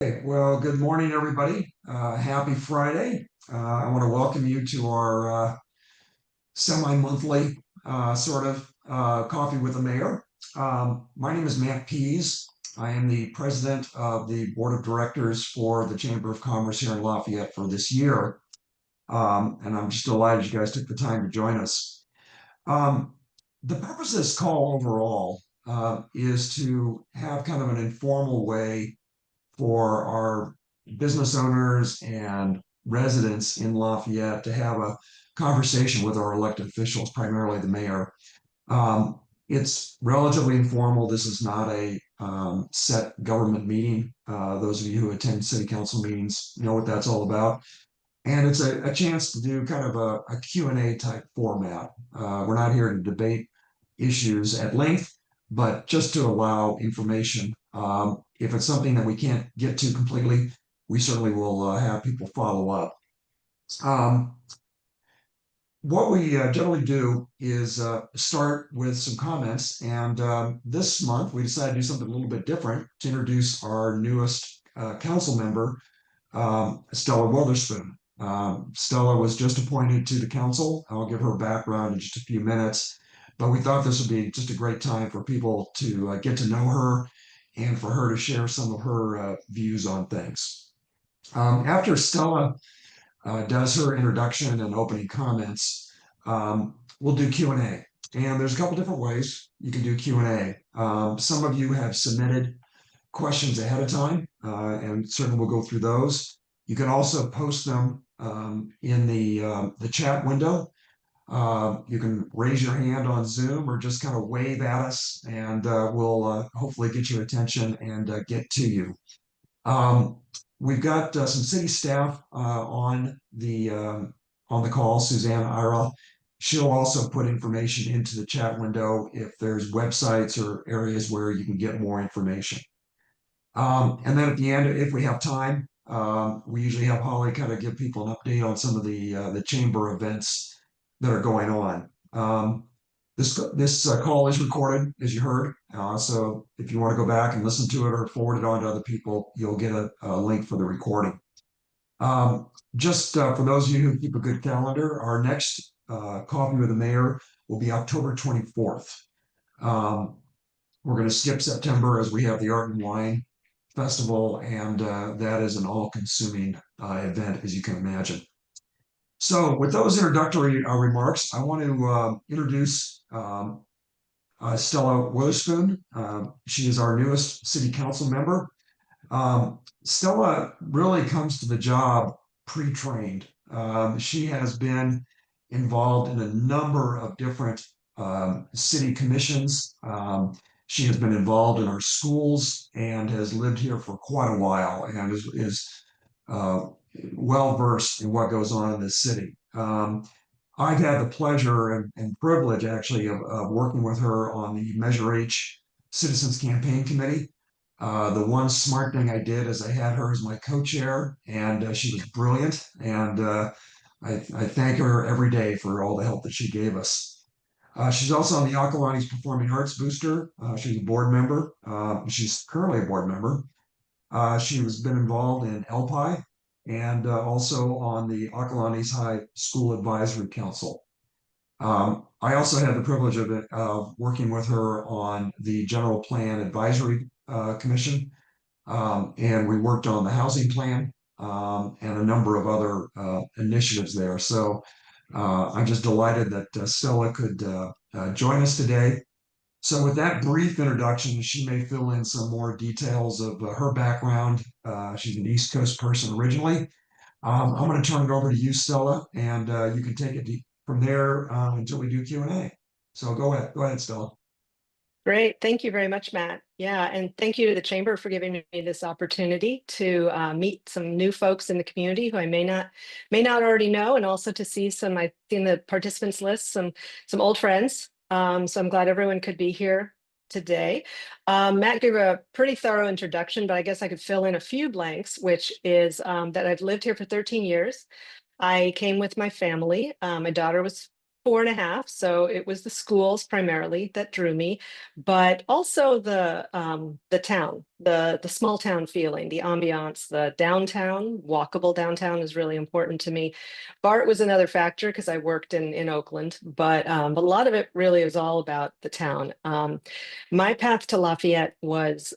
Well, good morning, everybody. Happy Friday. I want to welcome you to our semi-monthly coffee with the mayor. My name is Matt Pease. I am the president of the board of directors for the Chamber of Commerce here in Lafayette for this year. And I'm just delighted you guys took the time to join us. Um, the purpose of this call overall is to have kind of an informal way for our business owners and residents in Lafayette to have a conversation with our elected officials, primarily the mayor. It's relatively informal. This is not a set government meeting. Those of you who attend city council meetings know what that's all about. And it's a chance to do kind of a Q&A type format. We're not here to debate issues at length, but just to allow information. If it's something that we can't get to completely, we certainly will have people follow up. Um, what we generally do is start with some comments. And this month, we decided to do something a little bit different to introduce our newest council member, Stella Wotherspoon. Stella was just appointed to the council. I'll give her background in just a few minutes, but we thought this would be just a great time for people to get to know her and for her to share some of her views on things. After Stella does her introduction and opening comments, we'll do Q&A. And there's a couple different ways you can do Q&A. Some of you have submitted questions ahead of time, and certainly we'll go through those. You can also post them in the chat window. You can raise your hand on Zoom or just kind of wave at us, and we'll hopefully get your attention and get to you. We've got some city staff on the call. Suzanne Ira. She'll also put information into the chat window if there's websites or areas where you can get more information. And then at the end, if we have time, we usually have Holly kind of give people an update on some of the chamber events that are going on. This call is recorded, as you heard. So if you want to go back and listen to it or forward it on to other people, you'll get a link for the recording. Just for those of you who keep a good calendar, our next Coffee with the Mayor will be October 24th. We're going to skip September as we have the Art and Wine Festival, and that is an all-consuming event, as you can imagine. So with those introductory remarks, I want to introduce Stella Wotherspoon. She is our newest city council member. Stella really comes to the job pre-trained. She has been involved in a number of different city commissions. She has been involved in our schools and has lived here for quite a while and is well versed in what goes on in this city. I've had the pleasure and privilege actually of working with her on the Measure H Citizens Campaign Committee. The one smart thing I did is I had her as my co-chair, and she was brilliant. And I thank her every day for all the help that she gave us. She's also on the Acalanes Performing Arts Booster. She's a board member. She's currently a board member. She has been involved in LPI and also on the Acalanes High School Advisory Council. I also had the privilege of working with her on the General Plan Advisory Commission, and we worked on the housing plan and a number of other initiatives there. So I'm just delighted that Stella could join us today. So with that brief introduction, she may fill in some more details of her background. She's an East Coast person originally. I'm going to turn it over to you, Stella, and you can take it from there until we do Q&A. So go ahead, Stella. Great. Thank you very much, Matt. Yeah, and thank you to the Chamber for giving me this opportunity to meet some new folks in the community who I may not already know, and also to see I've seen the participants list, some old friends. So I'm glad everyone could be here today. Matt gave a pretty thorough introduction, but I guess I could fill in a few blanks, which is that I've lived here for 13 years. I came with my family. My daughter was 4.5. So it was the schools primarily that drew me, but also the town, the small town feeling, the ambiance, the downtown, walkable downtown is really important to me. BART was another factor because I worked in Oakland, but a lot of it really is all about the town. My path to Lafayette was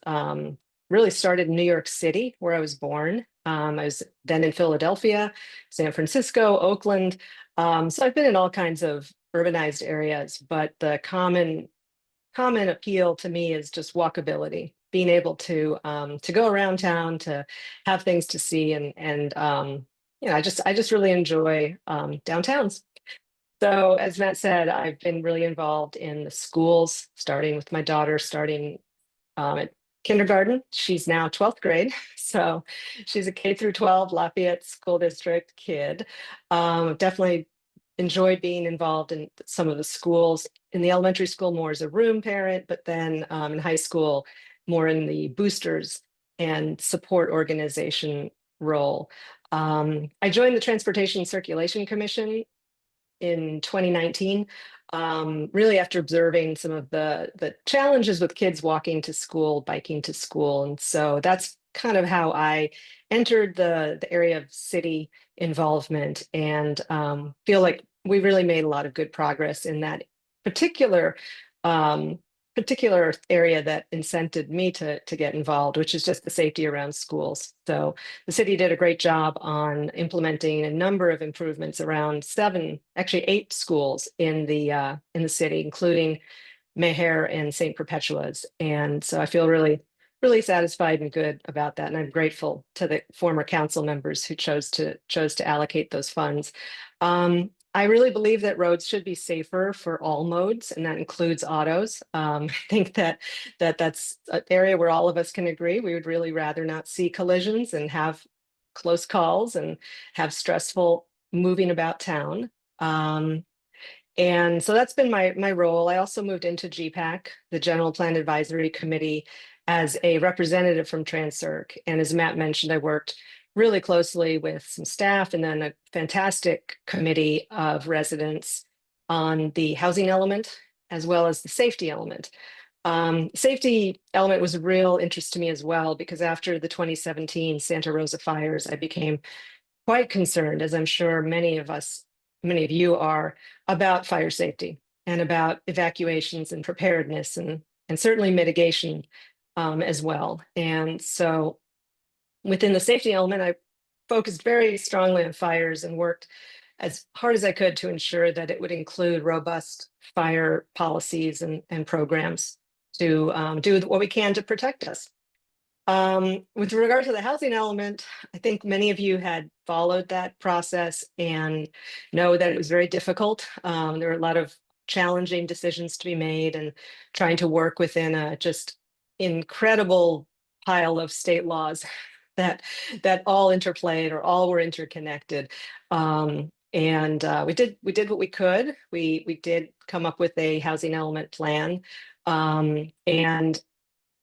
really started in New York City, where I was born. I was then in Philadelphia, San Francisco, Oakland. So I've been in all kinds of urbanized areas, but the common appeal to me is just walkability, being able to go around town, to have things to see, and I just really enjoy downtowns. So as Matt said, I've been really involved in the schools, starting with my daughter, starting at kindergarten. She's now 12th grade. So she's a K through 12 Lafayette School District kid. Definitely enjoyed being involved in some of the schools. In the elementary school, more as a room parent, but then in high school, more in the boosters and support organization role. I joined the Transportation Circulation Commission in 2019, really after observing some of the challenges with kids walking to school, biking to school. And so that's kind of how I entered the area of city involvement, and feel like we really made a lot of good progress in that particular um, particular area that incented me to get involved, which is just the safety around schools. So the city did a great job on implementing a number of improvements around seven, actually 8 schools in the city, including Meher and St. Perpetua's. And so I feel really satisfied and good about that. And I'm grateful to the former council members who chose to allocate those funds. I really believe that roads should be safer for all modes, and that includes autos. I think that's an area where all of us can agree. We would really rather not see collisions and have close calls and have stressful moving about town. And so that's been my role. I also moved into GPAC, the General Plan Advisory Committee, as a representative from Transcirc. And as Matt mentioned, I worked really closely with some staff and then a fantastic committee of residents on the housing element as well as the safety element. Safety element was a real interest to me as well, because after the 2017 Santa Rosa fires, I became quite concerned, as I'm sure many of you are, about fire safety and about evacuations and preparedness, and certainly mitigation as well. And so within the safety element, I focused very strongly on fires and worked as hard as I could to ensure that it would include robust fire policies and programs to do what we can to protect us. With regard to the housing element, I think many of you had followed that process and know that it was very difficult. There were a lot of challenging decisions to be made, and trying to work within a just incredible pile of state laws that all interplayed or all were interconnected. And we did what we could. We did come up with a housing element plan, and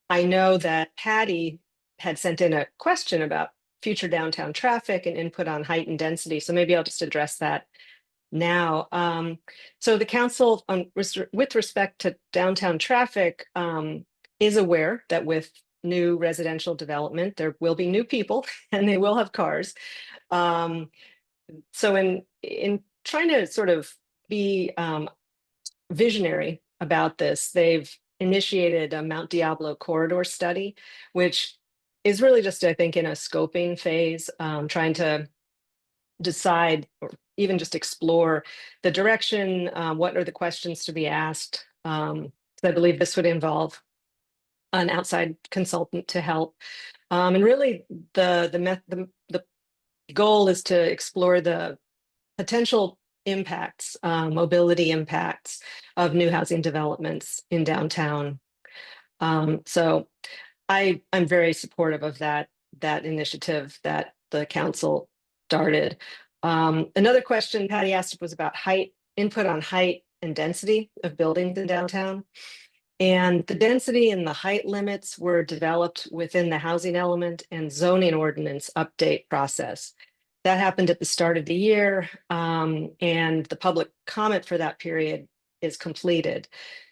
I know that Patty had sent in a question about future downtown traffic and input on height and density. So maybe I'll just address that now. So the council, with respect to downtown traffic, is aware that with new residential development, there will be new people and they will have cars. So in trying to sort of be visionary about this, they've initiated a Mount Diablo corridor study, which is really just, I think, in a scoping phase, trying to decide or even just explore the direction, what are the questions to be asked. So I believe this would involve an outside consultant to help. And really the goal is to explore the potential impacts, mobility impacts of new housing developments in downtown. So I'm very supportive of that initiative that the council started. Another question Patty asked was about input on height and density of buildings in downtown. And the density and the height limits were developed within the housing element and zoning ordinance update process. that happened at the start of the year, and the public comment for that period is completed.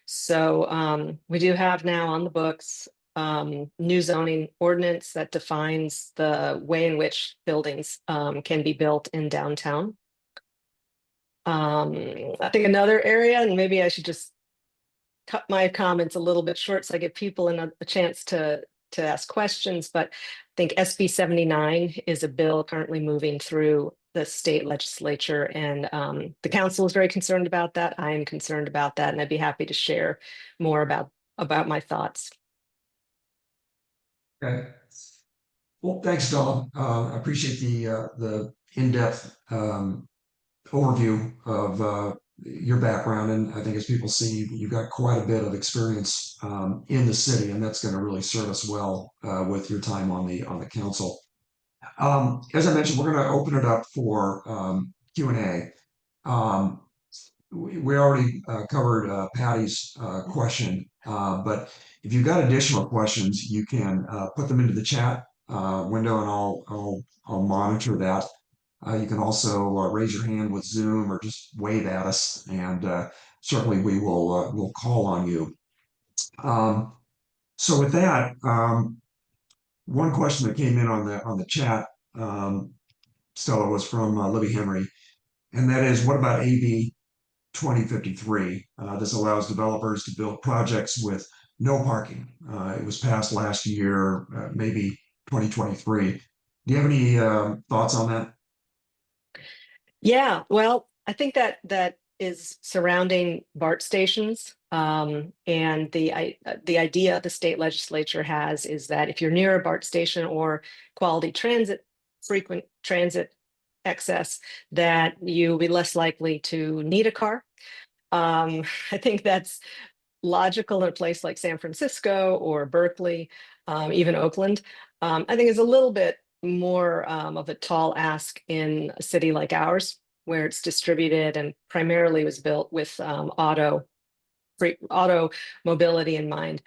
So we do have now on the books new zoning ordinance that defines the way in which buildings can be built in downtown. I think another area, and maybe I should just cut my comments a little bit short so I give people a chance to ask questions, but I think SB 79 is a bill currently moving through the state legislature, and the council is very concerned about that. I am concerned about that, and I'd be happy to share more about my thoughts. Okay. Well, thanks, Stella. I appreciate the in-depth overview of your background, and I think as people see, you've got quite a bit of experience in the city, and that's going to really serve us well with your time on the council. As I mentioned, we're going to open it up for Q&A. We already covered Patty's question, but if you've got additional questions, you can put them into the chat window, and I'll monitor that. You can also raise your hand with Zoom or just wave at us, and certainly we'll call on you. So with that, one question that came in on the chat, Stella, was from Libby Henry, and that is, what about AB 2053? This allows developers to build projects with no parking. It was passed last year, maybe 2023. Do you have any thoughts on that? Yeah, well, I think that is surrounding BART stations. And the idea the state legislature has is that if you're near a BART station or quality transit, frequent transit access, that you'll be less likely to need a car. I think that's logical in a place like San Francisco or Berkeley, even Oakland. I think it's a little bit more of a tall ask in a city like ours, where it's distributed and primarily was built with auto mobility in mind.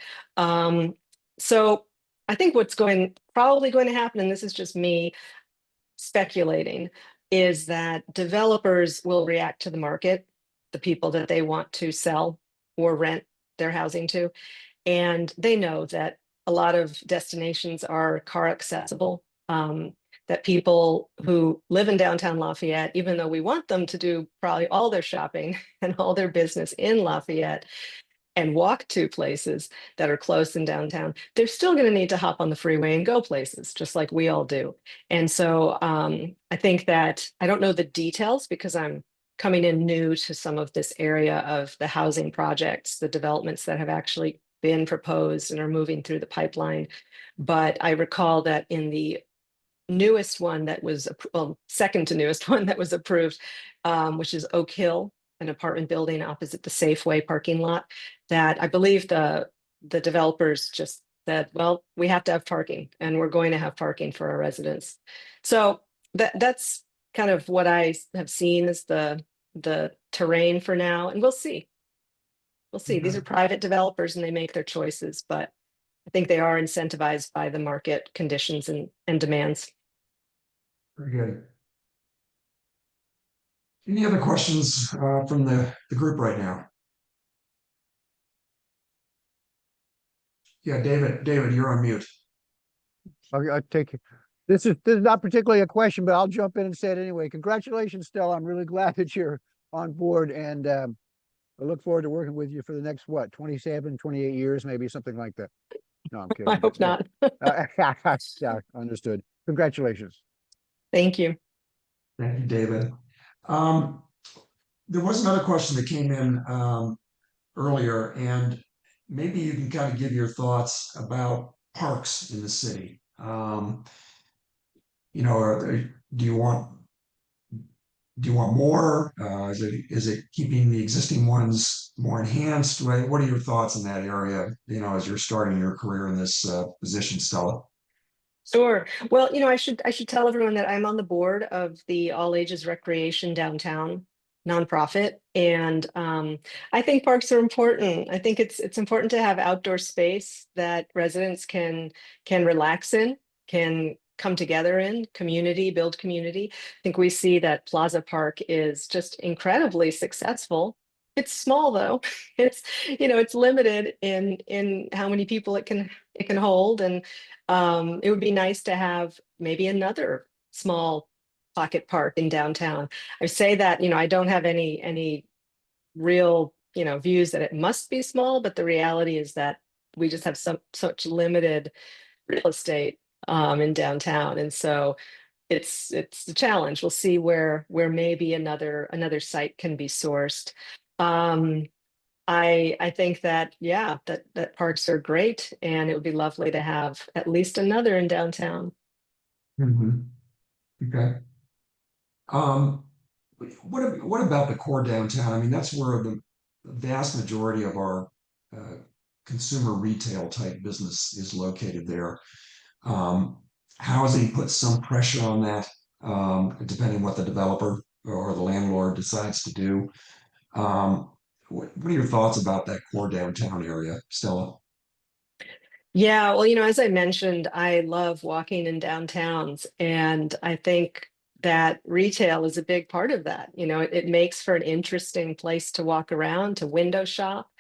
So I think what's probably going to happen, and this is just me speculating, is that developers will react to the market, the people that they want to sell or rent their housing to. And they know that a lot of destinations are car accessible, that people who live in downtown Lafayette, even though we want them to do probably all their shopping and all their business in Lafayette and walk to places that are close in downtown, they're still going to need to hop on the freeway and go places, just like we all do. And so I think that, I don't know the details because I'm coming in new to some of this area of the housing projects, the developments that have actually been proposed and are moving through the pipeline. But I recall that in the newest one that was, well, second to newest one that was approved, which is Oak Hill, an apartment building opposite the Safeway parking lot, that I believe the developers just said, well, we have to have parking, and we're going to have parking for our residents. So that's kind of what I have seen as the terrain for now, and we'll see. We'll see. These are private developers and they make their choices, but I think they are incentivized by the market conditions and demands. Very good. Any other questions from the group right now? Yeah, David, you're on mute. I'll take it. This is not particularly a question, but I'll jump in and say it anyway. Congratulations, Stella. I'm really glad that you're on board, and I look forward to working with you for the next, 27, 28 years, maybe something like that. No, I'm kidding. I hope not. Yeah, understood. Congratulations. Thank you. Thank you, David. There was another question that came in earlier, and maybe you can kind of give your thoughts about parks in the city. You know, do you want more? Is it keeping the existing ones more enhanced? What are your thoughts in that area, you know, as you're starting your career in this position, Stella? Sure. Well, you know, I should tell everyone that I'm on the board of the All Ages Recreation Downtown nonprofit, and I think parks are important. I think it's important to have outdoor space that residents can relax in, can come together in community, build community. I think we see that Plaza Park is just incredibly successful. It's small though. It's, it's limited in how many people it can hold. And it would be nice to have maybe another small pocket park in downtown. I say that, I don't have any real, views that it must be small, but the reality is that we just have such limited real estate in downtown. And so it's a challenge. We'll see where maybe another site can be sourced. I think that, yeah, that parks are great, and it would be lovely to have at least another in downtown. Mhm. Okay. Um, what about the core downtown? I mean, that's where the vast majority of our uh, consumer retail type business is located there. Um, Housing puts some pressure on that, depending what the developer or the landlord decides to do. What are your thoughts about that core downtown area, Stella? Yeah, well, as I mentioned, I love walking in downtowns, and I think that retail is a big part of that. It makes for an interesting place to walk around, to window shop,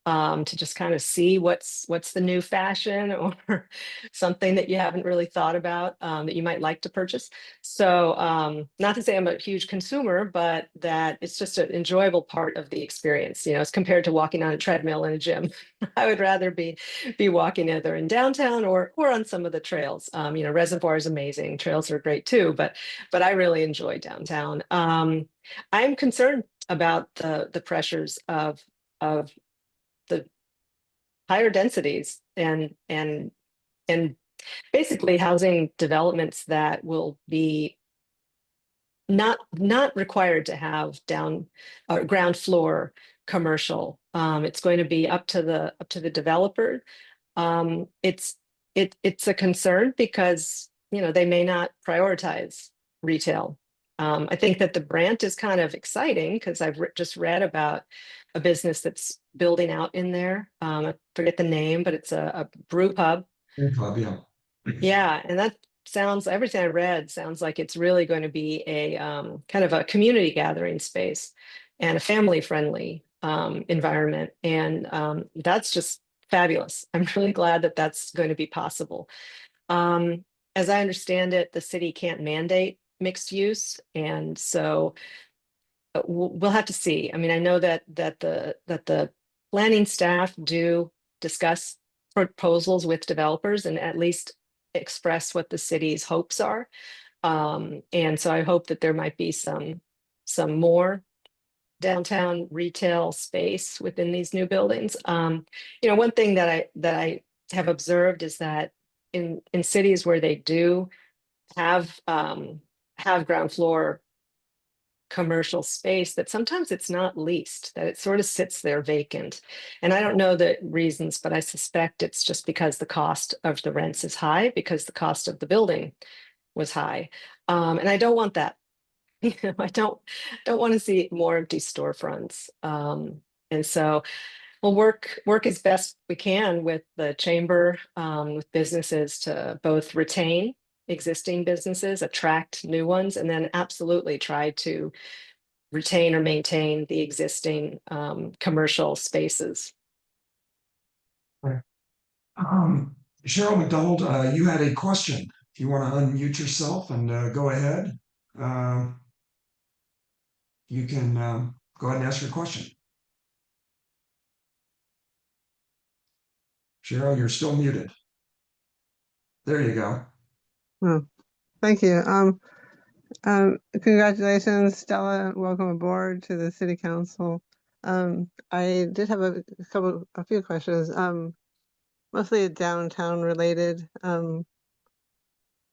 to just kind of see what's the new fashion or something that you haven't really thought about, that you might like to purchase. So not to say I'm a huge consumer, but that it's just an enjoyable part of the experience, as compared to walking on a treadmill in a gym. I would rather be walking either in downtown or on some of the trails. Reservoir is amazing. Trails are great too, but I really enjoy downtown. I'm concerned about the pressures of the higher densities and basically housing developments that will be not required to have ground floor commercial. It's going to be up to the developer. It's a concern because they may not prioritize retail. I think that the brand is kind of exciting because I've just read about a business that's building out in there. I forget the name, but it's a brew pub. Club, yeah. Yeah, and that sounds, everything I read sounds like it's really going to be a kind of a community gathering space and a family-friendly environment. And that's just fabulous. I'm really glad that that's going to be possible. Um, as I understand it, the city can't mandate mixed use, and so we'll have to see. I mean, I know that the planning staff do discuss proposals with developers and at least express what the city's hopes are. And so I hope that there might be some more downtown retail space within these new buildings. One thing that I have observed is that in cities where they do have ground floor commercial space, that sometimes it's not leased, that it sort of sits there vacant. And I don't know the reasons, but I suspect it's just because the cost of the rents is high, because the cost of the building was high. And I don't want that. I don't want to see more empty storefronts. And so we'll work as best we can with the chamber, with businesses to both retain existing businesses, attract new ones, and then absolutely try to retain or maintain the existing commercial spaces. Right. Um, Cheryl McDonald, you had a question. If you want to unmute yourself and go ahead, uh, you can go ahead and ask your question. Cheryl, you're still muted. There you go. Oh, thank you. Congratulations, Stella. Welcome aboard to the City Council. I did have a few questions, mostly downtown related.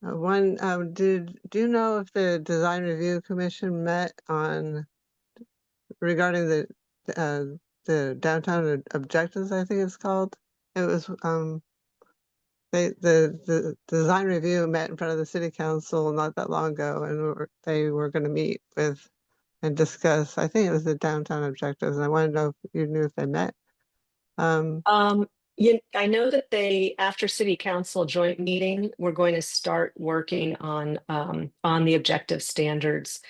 One, do you know if the Design Review Commission met on regarding the downtown objectives, I think it's called? It was the design review met in front of the city council not that long ago, and they were going to meet with and discuss. I think it was the downtown objectives, and I wanted to know if you knew if they met. Um, I know that they, after city council joint meeting, we're going to start working on the objective standards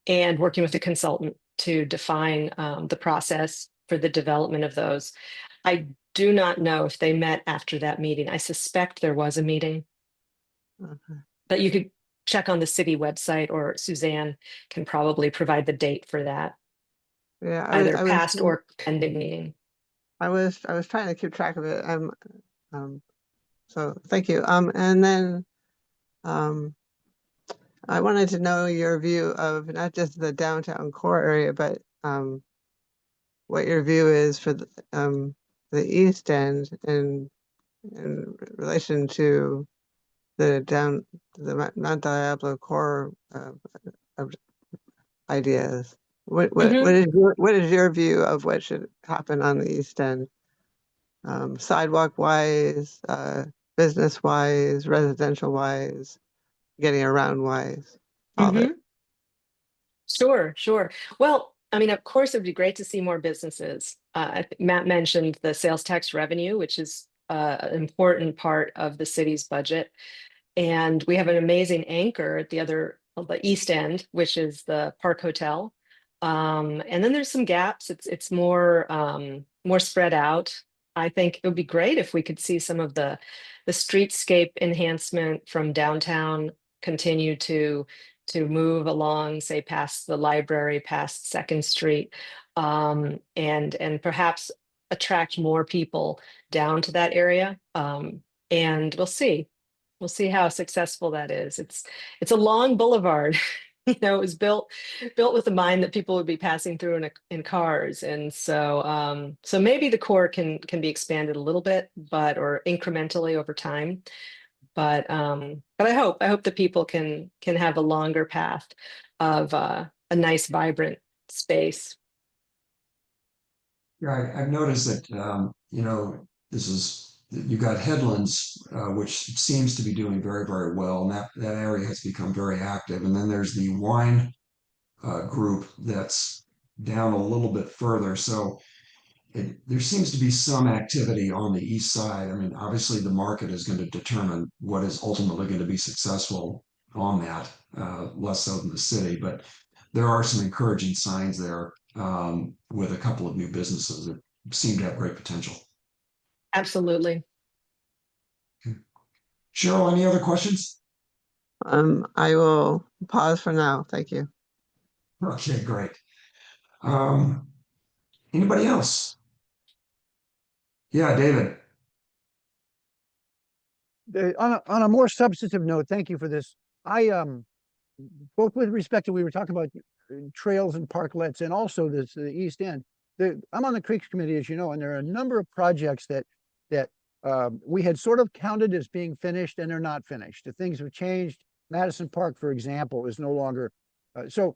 and working with a consultant to define the process for the development of those. I do not know if they met after that meeting. I suspect there was a meeting, Okay. but you could check on the city website, or Suzanne can probably provide the date for that, Yeah, either past or pending meeting. I was trying to keep track of it. So thank you. And then I wanted to know your view of not just the downtown core area, but what your view is for the East End in relation to the Mount Diablo core of ideas. What is your view of what should happen on the East End? Sidewalk wise, business wise, residential wise, getting around wise, all of it. Sure. Well, I mean, of course, it'd be great to see more businesses. I think Matt mentioned the sales tax revenue, which is an important part of the city's budget. And we have an amazing anchor at the East End, which is the Park Hotel. And then there's some gaps. It's more spread out. I think it would be great if we could see some of the streetscape enhancement from downtown continue to move along, say past the library, past Second Street, and perhaps attract more people down to that area. And we'll see. We'll see how successful that is. It's a long boulevard. It was built with the mind that people would be passing through in cars, and so maybe the core can be expanded a little bit, or incrementally over time. But I hope the people can have a longer path of a nice, vibrant space. Yeah, I've noticed that, you've got Headlands, which seems to be doing very, very well, and that area has become very active. And then there's the wine group that's down a little bit further. So there seems to be some activity on the east side. I mean, obviously, the market is going to determine what is ultimately going to be successful on that, less so than the city. But there are some encouraging signs there, with a couple of new businesses that seem to have great potential. Absolutely. Cheryl, any other questions? I will pause for now. Thank you. Okay, great. Anybody else? Yeah, David. On a more substantive note, thank you for this. Both with respect to, we were talking about trails and parklets, and also the East End. I'm on the Creeks Committee, as you know, and there are a number of projects that we had sort of counted as being finished, and they're not finished. The things have changed. Madison Park, for example, is no longer. So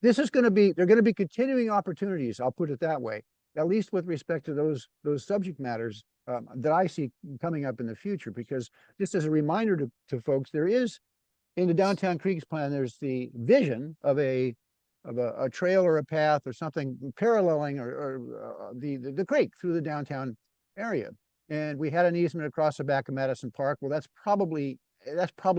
this is going to be, they're going to be continuing opportunities. I'll put it that way, at least with respect to those subject matters that I see coming up in the future. Because just as a reminder to folks, there is, in the Downtown Creeks plan, there's the vision of a trail or a path or something paralleling or the creek through the downtown area. And we had an easement across the back of Madison Park. Well, that's probably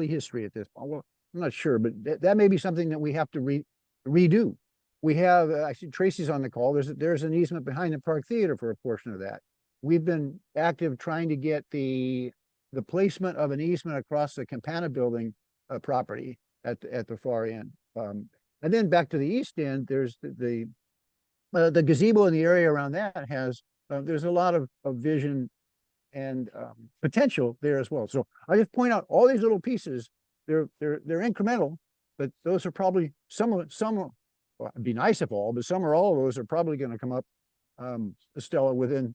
history at this point. Well, I'm not sure, but that may be something that we have to redo. We have, I see Tracy's on the call. There's an easement behind the Park Theater for a portion of that. We've been active trying to get the placement of an easement across the Campana building property at the far end. And then back to the East End, there's the gazebo in the area around that has, there's a lot of vision and potential there as well. So I just point out all these little pieces. They're incremental, but those are probably some. Well, it'd be nice if all, but some or all of those are probably going to come up, Stella, within.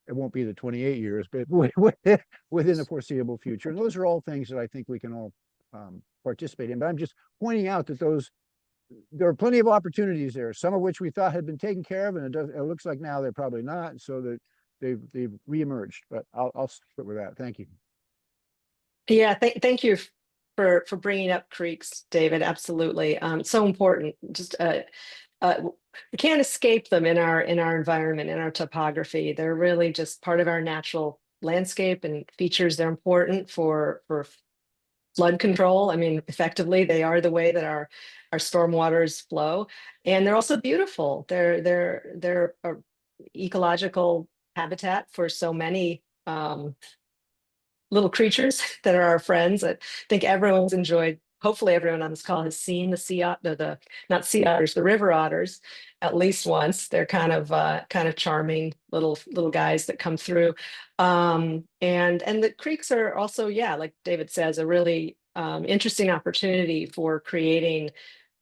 It won't be the 28 years, but within the foreseeable future. And those are all things that I think we can all participate in. But I'm just pointing out that there are plenty of opportunities there, some of which we thought had been taken care of, and it looks like now they're probably not. So that they've reemerged. But I'll stick with that. Thank you. Yeah, thank you for bringing up creeks, David. Absolutely, so important. Just we can't escape them in our environment, in our topography. They're really just part of our natural landscape and features. They're important for flood control. I mean, effectively, they are the way that our stormwaters flow, and they're also beautiful. They're a ecological habitat for so many little creatures that are our friends. I think everyone's enjoyed. Hopefully, everyone on this call has seen the not sea otters, the river otters, at least once. They're kind of charming little guys that come through, and the creeks are also, yeah, like David says, a really interesting opportunity for creating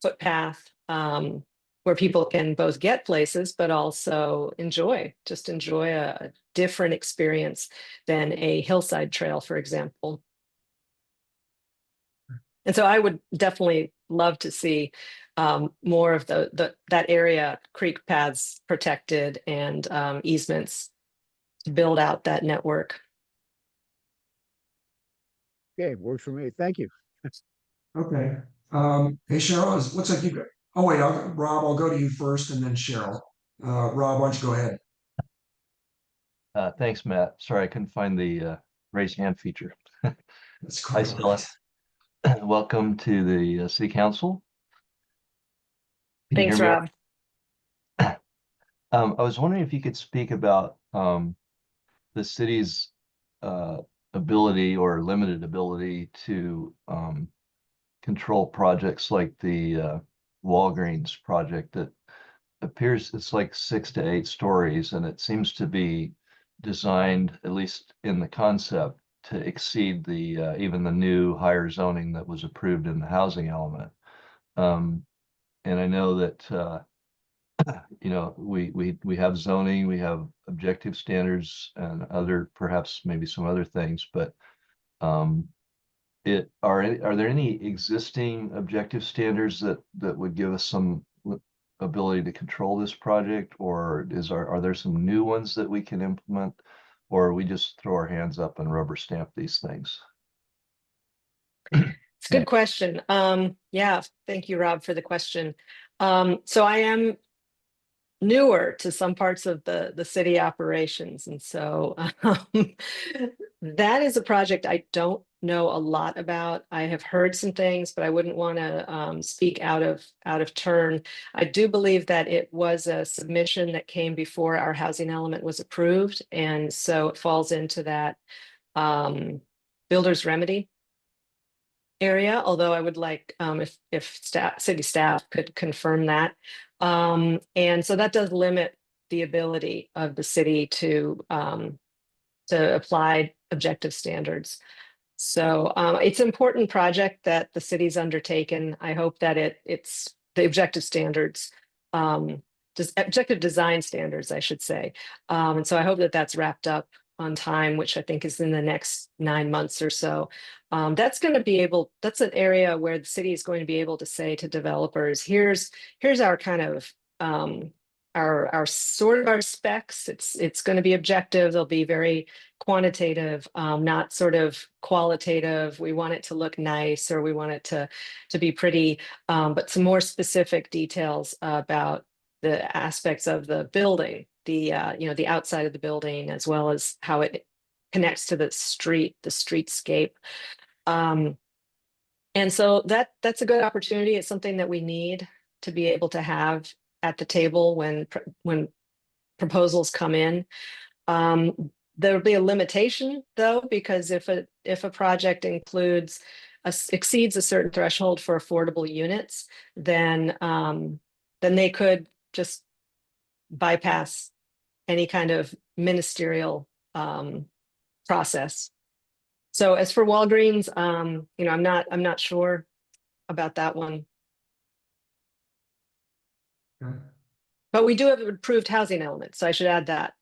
footpath where people can both get places, but also enjoy a different experience than a hillside trail, for example. And so I would definitely love to see more of that area, creek paths protected, and easements to build out that network. Okay, works for me. Thank you. Okay. Hey, Cheryl, looks like you got, oh wait, Rob, I'll go to you first and then Cheryl. Rob, why don't you go ahead? Thanks, Matt. Sorry, I couldn't find the raise hand feature. That's Hi, quite all Stella. right. Welcome to the City Council. Can you Thanks, hear me? Rob. I was wondering if you could speak about the city's ability or limited ability to control projects like the Walgreens project that appears it's like 6 to 8 stories, and it seems to be designed, at least in the concept, to exceed the even the new higher zoning that was approved in the housing element. And I know that you know, we have zoning, we have objective standards and other, perhaps maybe some other things, but are there any existing objective standards that would give us some ability to control this project, or are there some new ones that we can implement, or we just throw our hands up and rubber stamp these things? It's a good question. Yeah, thank you, Rob, for the question. So I am newer to some parts of the city operations, and so that is a project I don't know a lot about. I have heard some things, but I wouldn't want to speak out of turn. I do believe that it was a submission that came before our housing element was approved, and so it falls into that builder's remedy area, although I would like if city staff could confirm that. And so that does limit the ability of the city to apply objective standards. So it's an important project that the city's undertaken. I hope that it's the objective standards, just objective design standards, I should say. And so I hope that that's wrapped up on time, which I think is in the next 9 months or so. That's an area where the city is going to be able to say to developers, here's our kind of our sort of our specs. It's going to be objective. They'll be very quantitative, not sort of qualitative. We want it to look nice, or we want it to be pretty, but some more specific details about the aspects of the building, the outside of the building, as well as how it connects to the streetscape. And so that's a good opportunity. It's something that we need to be able to have at the table when proposals come in. There'll be a limitation though, because if a project exceeds a certain threshold for affordable units, then they could just bypass any kind of ministerial process. So as for Walgreens, I'm not sure about that one. Okay. But we do have an approved housing element, so I should add that.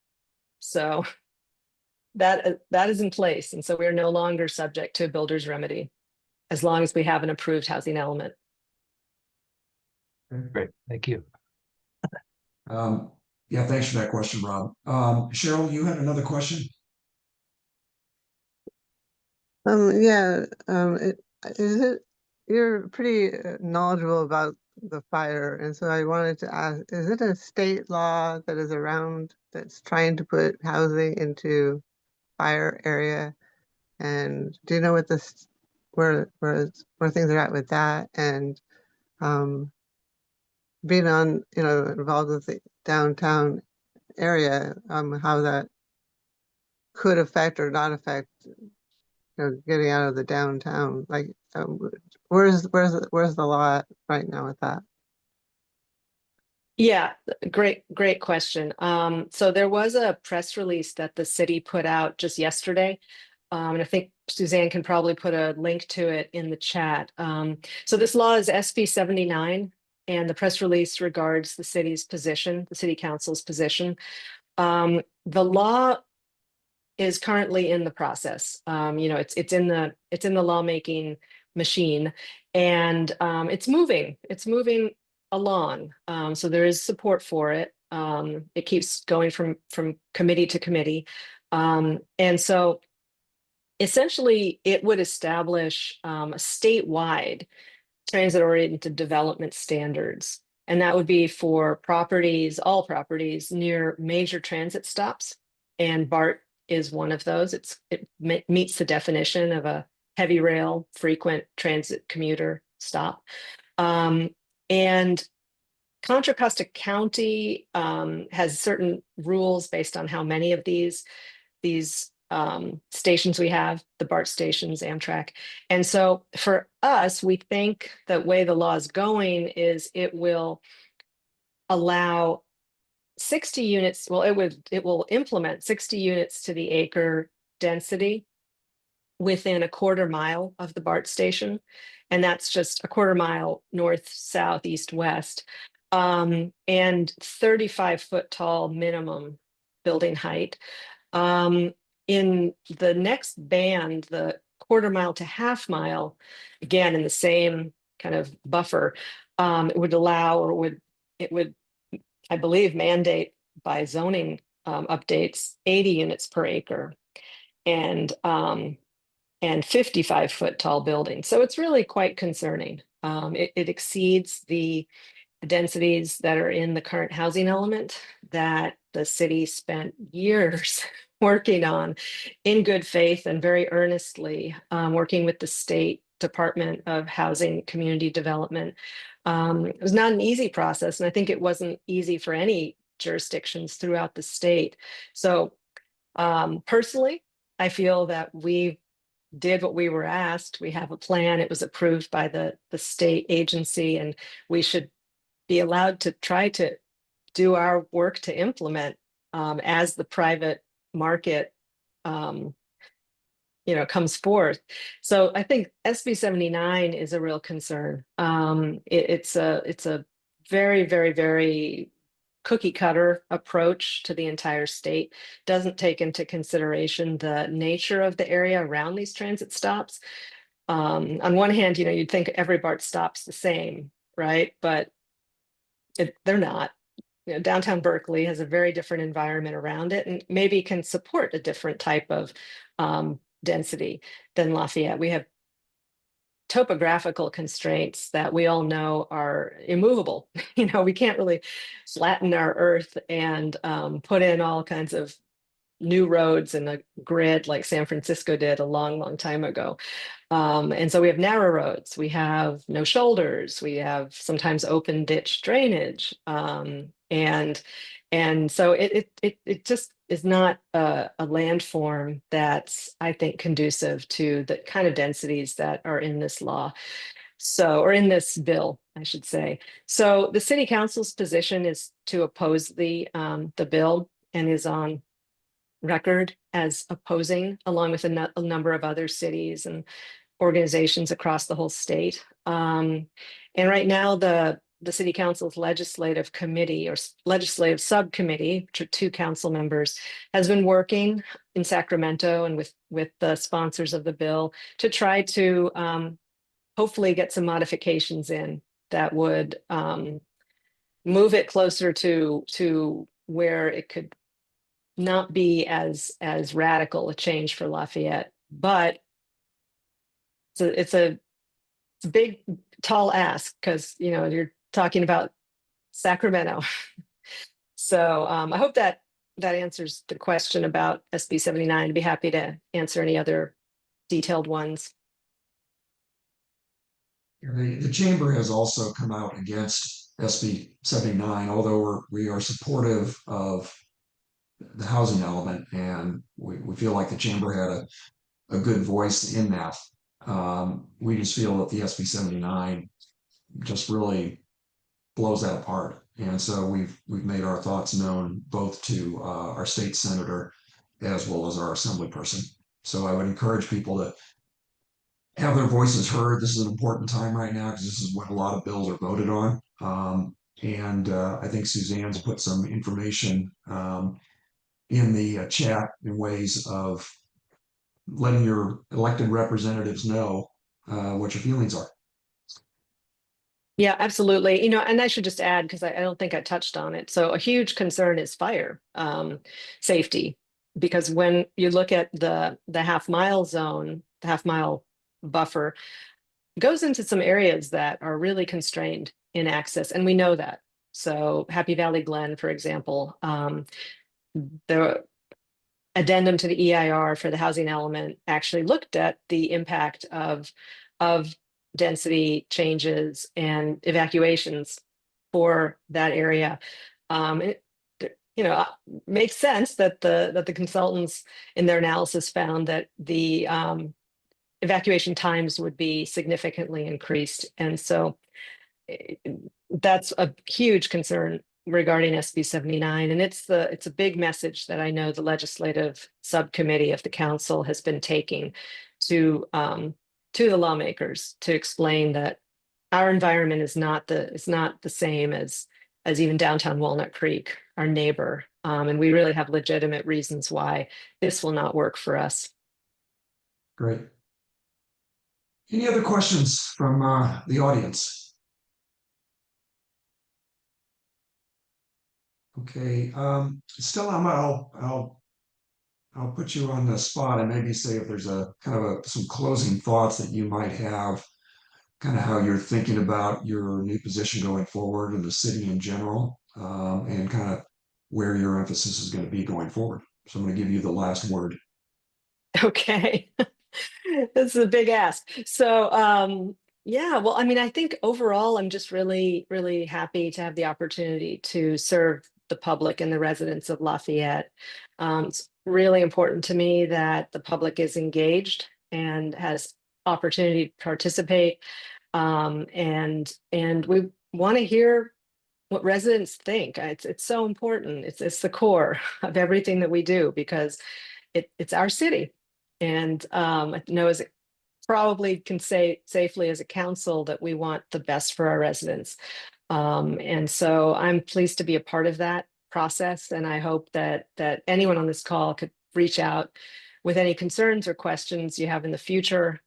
So that is in place, and so we're no longer subject to a builder's remedy as long as we have an approved housing element. Great, thank you. Yeah, thanks for that question, Rob. Cheryl, you had another question? Yeah, you're pretty knowledgeable about the fire. And so I wanted to ask, is it a state law that is around that's trying to put housing into fire area? And do you know what this, where things are at with that? And being on, involved with the downtown area, how that could affect or not affect, getting out of the downtown. Like, where's the law at right now with that? Yeah, great question. So there was a press release that the city put out just yesterday. And I think Suzanne can probably put a link to it in the chat. So this law is SB 79, and the press release regards the city's position, the city council's position. The law is currently in the process. It's in the lawmaking machine, and it's moving along. So there is support for it. It keeps going from committee to committee, and so essentially it would establish a statewide transit-oriented development standards, and that would be for all properties near major transit stops, and BART is one of those. It meets the definition of a heavy rail frequent transit commuter stop. And Contra Costa County has certain rules based on how many of these stations we have, the BART stations, Amtrak. And so for us, we think the way the law is going is it will allow 60 units. Well, it will implement 60 units to the acre density within a quarter mile of the BART station. And that's just a quarter mile north, south, east, west, and 35-foot tall minimum building height. In the next band, the quarter mile to half mile, again, in the same kind of buffer, it would allow, or it would, I believe, mandate by zoning updates, 80 units per acre and 55-foot tall buildings. So it's really quite concerning. It exceeds the densities that are in the current housing element that the city spent years working on in good faith and very earnestly, working with the state Department of Housing Community Development. It was not an easy process, and I think it wasn't easy for any jurisdictions throughout the state. So personally, I feel that we did what we were asked. We have a plan. It was approved by the state agency, and we should be allowed to try to do our work to implement as the private market comes forth. So I think SB 79 is a real concern. It's a very, very, very cookie cutter approach to the entire state. Doesn't take into consideration the nature of the area around these transit stops. On one hand, you'd think every BART stop's the same, right? But they're not. Downtown Berkeley has a very different environment around it, and maybe can support a different type of density than Lafayette. We have topographical constraints that we all know are immovable. We can't really flatten our earth and put in all kinds of new roads and a grid like San Francisco did a long, long time ago. And so we have narrow roads, we have no shoulders, we have sometimes open ditch drainage. And so it just is not a landform that's, I think, conducive to the kind of densities that are in this law. So, or in this bill, I should say. So the city council's position is to oppose the bill, and is on record as opposing, along with a number of other cities and organizations across the whole state. And right now, the city council's legislative committee or legislative subcommittee, which are 2 council members, has been working in Sacramento and with the sponsors of the bill to try to hopefully get some modifications in that would move it closer to where it could not be as radical a change for Lafayette. But it's a big, tall ask, because you're talking about Sacramento. So I hope that answers the question about SB 79. I'd be happy to answer any other detailed ones. The chamber has also come out against SB 79, although we are supportive of the housing element, and we feel like the chamber had a good voice in that. We just feel that the SB 79 just really blows that apart. And so we've made our thoughts known both to our state senator as well as our assembly person. So I would encourage people to have their voices heard. This is an important time right now because this is when a lot of bills are voted on. And I think Suzanne's put some information in the chat in ways of letting your elected representatives know what your feelings are. Yeah, absolutely. And I should just add, because I don't think I touched on it. So a huge concern is fire safety, because when you look at the half-mile zone, the half-mile buffer goes into some areas that are really constrained in access, and we know that. So Happy Valley Glen, for example, the addendum to the EIR for the housing element actually looked at the impact of density changes and evacuations for that area. It makes sense that the consultants in their analysis found that the evacuation times would be significantly increased, and so that's a huge concern regarding SB 79, and it's a big message that I know the legislative subcommittee of the council has been taking to the lawmakers to explain that our environment is not the same as even downtown Walnut Creek, our neighbor, and we really have legitimate reasons why this will not work for us. Great. Any other questions from the audience? Okay, Stella, I'll put you on the spot and maybe say if there's a kind of some closing thoughts that you might have, kind of how you're thinking about your new position going forward in the city in general, and kind of where your emphasis is going to be going forward. So I'm going to give you the last word. Okay. This is a big ask. So yeah, well, I mean, I think overall, I'm just really, really happy to have the opportunity to serve the public and the residents of Lafayette. It's really important to me that the public is engaged and has opportunity to participate. And we want to hear what residents think. It's so important. It's the core of everything that we do, because it's our city. And I know, as it probably can say safely as a council, that we want the best for our residents. And so I'm pleased to be a part of that process. And I hope that anyone on this call could reach out with any concerns or questions you have in the future,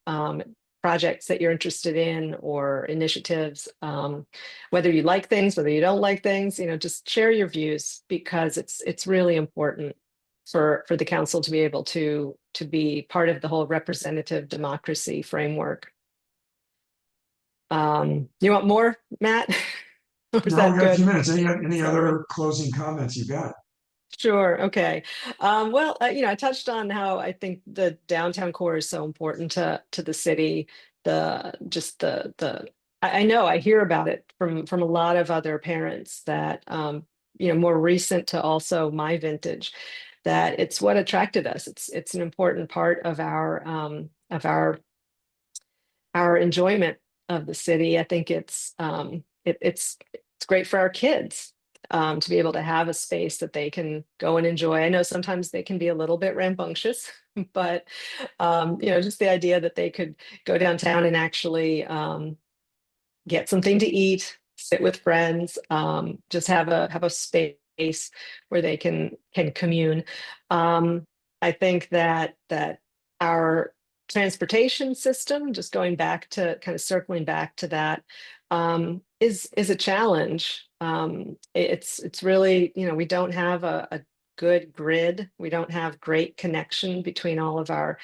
projects that you're interested in or initiatives, whether you like things, whether you don't like things, just share your views, because it's really important for the council to be able to be part of the whole representative democracy framework. You want more, Matt? Or is No, that we got a good? few minutes. Any other closing comments you got? Sure. Okay. Well, I touched on how I think the downtown core is so important to the city. I know I hear about it from a lot of other parents that more recent to also my vintage, that it's what attracted us. It's an important part of our enjoyment of the city. I think it's great for our kids to be able to have a space that they can go and enjoy. I know sometimes they can be a little bit rambunctious, but just the idea that they could go downtown and actually get something to eat, sit with friends, just have a space where they can commune. I think that our transportation system, just going back to kind of circling back to that, is a challenge. It's really, we don't have a good grid. We don't have great connection between all of our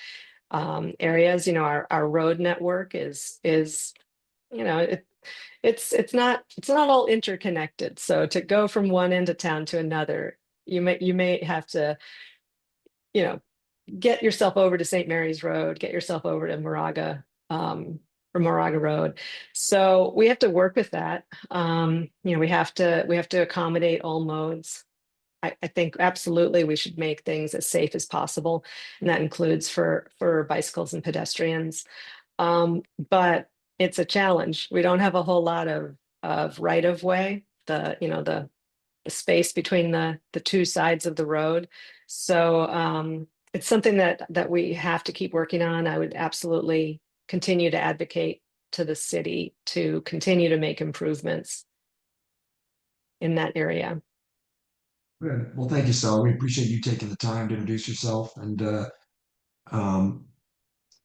areas. Our road network is it's not all interconnected. So to go from one end of town to another, you may have to, you know, get yourself over to St. Mary's Road, get yourself over to Moraga, or Moraga Road. So we have to work with that. You know, we have to accommodate all modes. I think absolutely we should make things as safe as possible, and that includes for bicycles and pedestrians. But it's a challenge. We don't have a whole lot of right of way. The space between the two sides of the road. So it's something that we have to keep working on. I would absolutely continue to advocate to the city to continue to make improvements in that area. Good. Well, thank you, Stella. We appreciate you taking the time to introduce yourself. And um,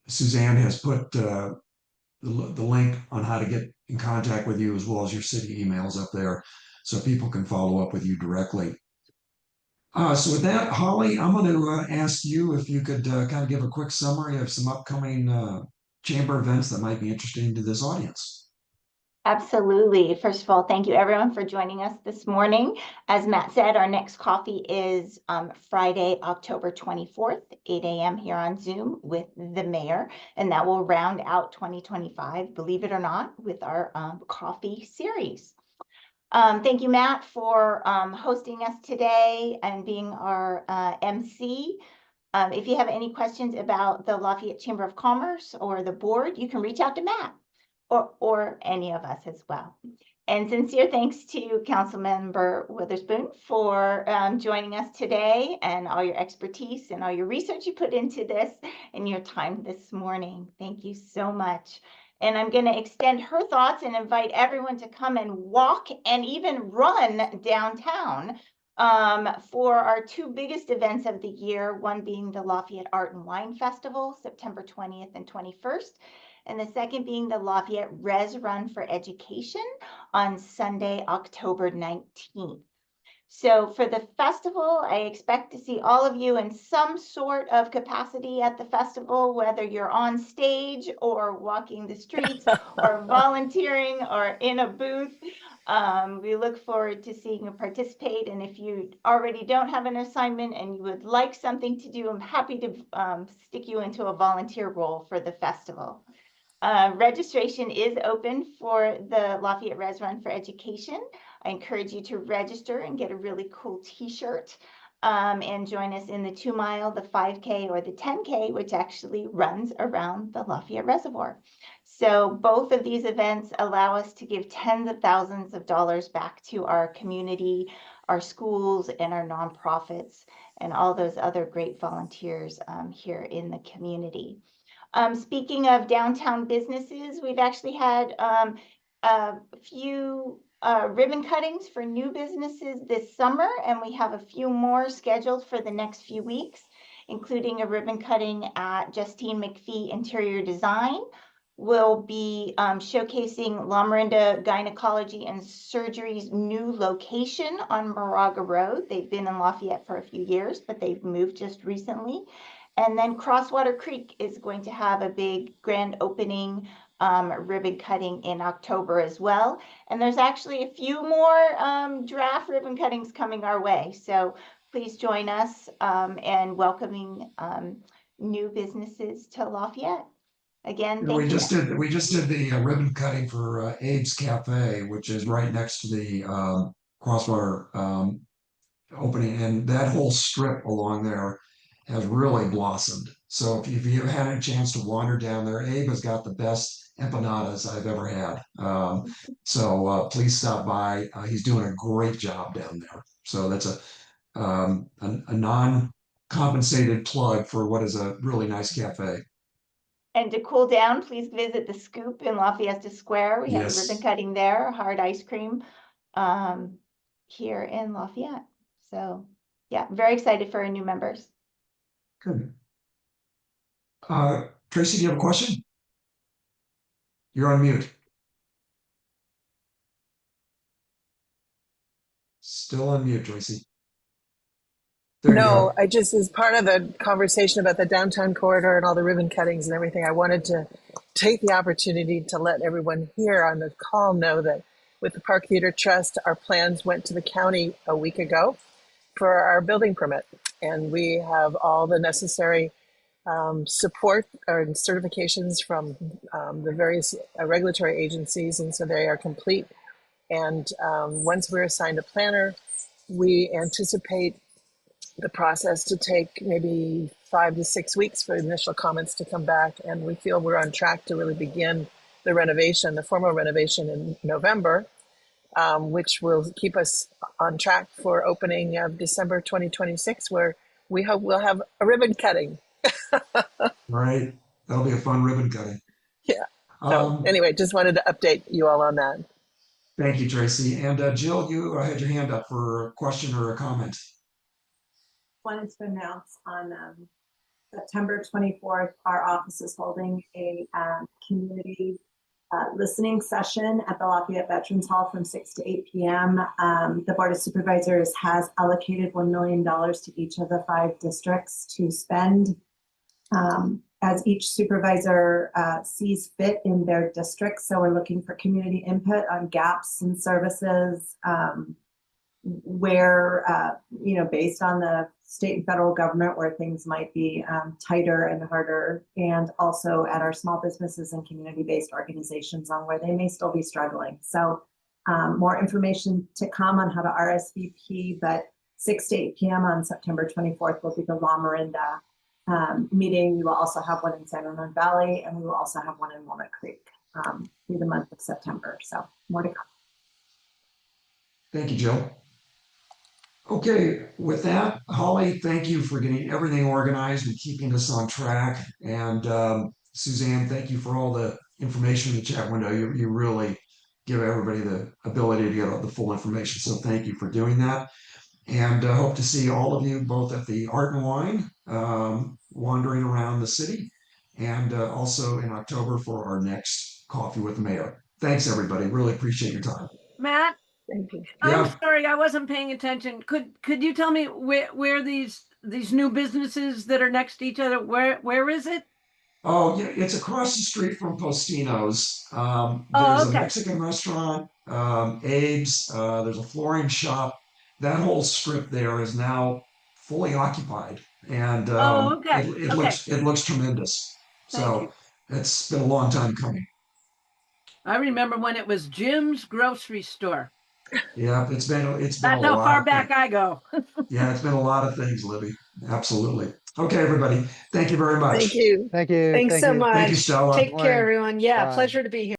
Suzanne has put the link on how to get in contact with you, as well as your city emails up there, so people can follow up with you directly. So with that, Holly, I'm going to ask you if you could kind of give a quick summary of some upcoming chamber events that might be interesting to this audience. Absolutely. First of all, thank you everyone for joining us this morning. As Matt said, our next coffee is Friday, October 24th, 8 a.m. here on Zoom with the mayor, and that will round out 2025, believe it or not, with our coffee series. Thank you, Matt, for hosting us today and being our MC. If you have any questions about the Lafayette Chamber of Commerce or the board, you can reach out to Matt or any of us as well. And sincere thanks to Councilmember Wotherspoon for joining us today, and all your expertise and all your research you put into this and your time this morning. Thank you so much. And I'm going to extend her thoughts and invite everyone to come and walk and even run downtown for our two biggest events of the year, one being the Lafayette Art and Wine Festival, September 20th and 21st, and the second being the Lafayette Res Run for Education on Sunday, October 19th. So for the festival, I expect to see all of you in some sort of capacity at the festival, whether you're on stage or walking the streets or volunteering or in a booth. We look forward to seeing you participate. And if you already don't have an assignment and you would like something to do, I'm happy to stick you into a volunteer role for the festival. Registration is open for the Lafayette Res Run for Education. I encourage you to register and get a really cool t-shirt and join us in the 2 mile, the 5K, or the 10K, which actually runs around the Lafayette Reservoir. So both of these events allow us to give tens of thousands of dollars back to our community, our schools, and our nonprofits, and all those other great volunteers here in the community. Speaking of downtown businesses, we've actually had a few ribbon cuttings for new businesses this summer, and we have a few more scheduled for the next few weeks, including a ribbon cutting at Justine McPhee Interior Design. We'll be showcasing La Marinda Gynecology and Surgery's new location on Moraga Road. They've been in Lafayette for a few years, but they've moved just recently. And then Crosswater Creek is going to have a big grand opening ribbon cutting in October as well. And there's actually a few more draft ribbon cuttings coming our way. So please join us in welcoming new businesses to Lafayette. Again, thank We you. just did the ribbon cutting for Abe's Cafe, which is right next to the Crosswater opening, and that whole strip along there has really blossomed. So if you've had a chance to wander down there, Abe has got the best empanadas I've ever had. So please stop by. He's doing a great job down there. So that's a non-compensated plug for what is a really nice cafe. And to cool down, please visit the Scoop in Lafayette Square. We have a ribbon Yes. cutting there, hard ice cream here in Lafayette. So yeah, very excited for our new members. Good. Tracy, do you have a question? You're on mute. Still on mute, Tracy. There you No, go. I just, as part of the conversation about the downtown corridor and all the ribbon cuttings and everything, I wanted to take the opportunity to let everyone here on the call know that with the Park Theater Trust, our plans went to the county a week ago for our building permit. And we have all the necessary support or certifications from the various regulatory agencies. And so they are complete. And once we're assigned a planner, we anticipate the process to take maybe 5 to 6 weeks for initial comments to come back. And we feel we're on track to really begin the renovation, the formal renovation in November, which will keep us on track for opening of December 2026, where we hope we'll have a ribbon cutting. Right. That'll be a fun ribbon cutting. Yeah. So anyway, just wanted to update you all on that. Thank you, Tracy. And Jill, you had your hand up for a question or a comment. Wanted to announce on September 24th, our office is holding a community listening session at the Lafayette Veterans Hall from 6 to 8 p.m. The Board of Supervisors has allocated $1 million to each of the 5 districts to spend as each supervisor sees fit in their district. So we're looking for community input on gaps in services where, based on the state and federal government, where things might be tighter and harder, and also at our small businesses and community-based organizations on where they may still be struggling. So more information to come on how to RSVP, but 6 to 8 p.m. on September 24th will be the La Miranda meeting. We will also have one in San Ramon Valley, and we will also have one in Walnut Creek through the month of September. So more to come. Thank you, Jill. Okay, with that, Holly, thank you for getting everything organized and keeping us on track. And Suzanne, thank you for all the information in the chat window. You really give everybody the ability to get all the full information. So thank you for doing that. And hope to see all of you both at the Art and Wine, wandering around the city, and also in October for our next Coffee with the Mayor. Thanks, everybody. Really appreciate your time. Matt, Thank you. Yeah. I'm sorry, I wasn't paying attention. Could you tell me where these new businesses that are next to each other, where is it? Oh, yeah, it's across the street from Postino's. Oh, There's a okay. Mexican restaurant, Abe's, there's a flooring shop. That whole strip there is now fully occupied, and Oh, okay. it looks tremendous. Thank It's been a long time coming. I remember when it was Jim's grocery store. Yeah, it's been a That's lot. how far back I go. Yeah, it's been a lot of things, Libby. Absolutely. Okay, everybody. Thank you very much. Thank you. Thank you. Thanks thank so you. much. Thank you, Stella. Take care, Morning. everyone. Yeah, Bye. pleasure to be here.